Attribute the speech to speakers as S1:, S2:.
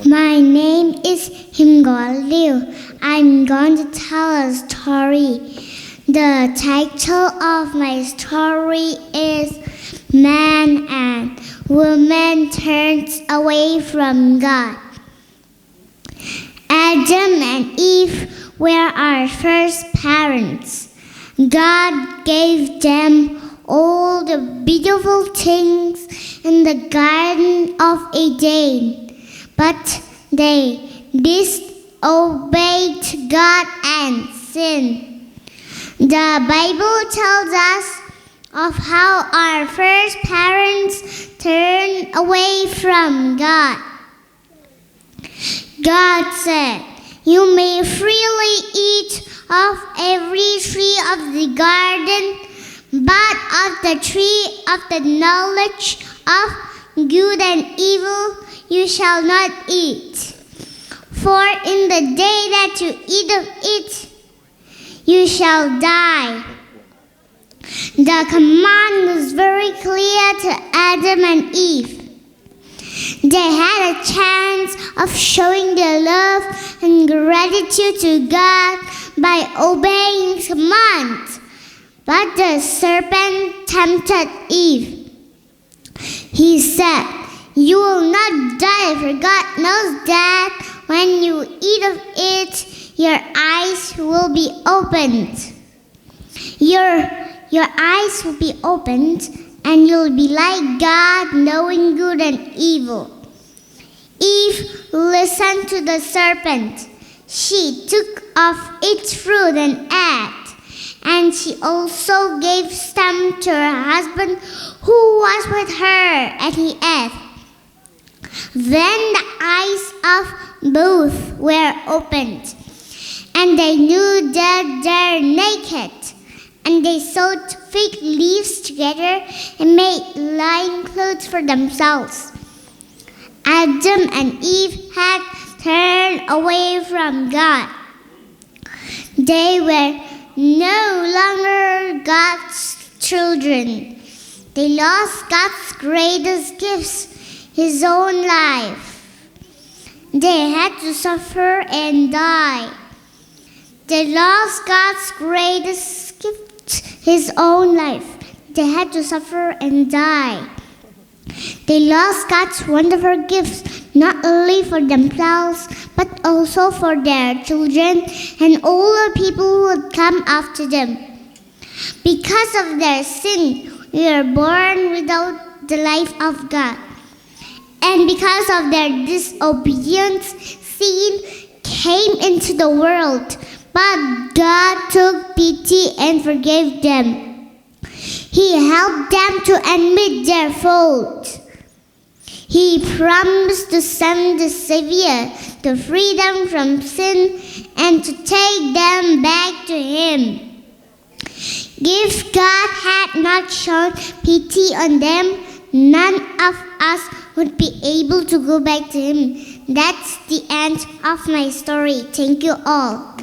S1: My name is Himganliu. I'm going to tell a story. The title of my story is Man and Woman Turns Away from God. Adam and Eve were our first parents. God gave them all the beautiful things in the Garden of Eden. But they disobeyed God and sinned. The Bible tells us of how our first parents turned away from God. God said, "You may freely eat of every tree of the garden, but of the tree of the knowledge of good and evil you shall not eat. For in the day that you eat of it, you shall die." The command was very clear to Adam and Eve. They had a chance of showing their love and gratitude to God by obeying His commands. But the serpent tempted Eve. He said, "You will not die, for God knows that when you eat of it, your eyes will be opened. Your eyes will be opened, and you'll be like God, knowing good and evil." Eve listened to the serpent. She took of its fruit and ate, and she also gave some to her husband who was with her, and he ate. Then the eyes of both were opened, and they knew that they're naked. And they sewed fig leaves together and made lined clothes for themselves. Adam and Eve had turned away from God. They were no longer God's children. They lost God's greatest gifts, His own life. They had to suffer and die. They lost God's greatest gift, His own life. They had to suffer and die. They lost God's wonderful gifts, not only for themselves, but also for their children and all the people who would come after them. Because of their sin, we are born without the life of God. And because of their disobedience, sin came into the world. But God took pity and forgave them. He helped them to admit their fault. He promised to send the Savior to free them from sin and to take them back to Him. If God had not shown pity on them, none of us would be able to go back to Him. That's the end of my story. Thank you all.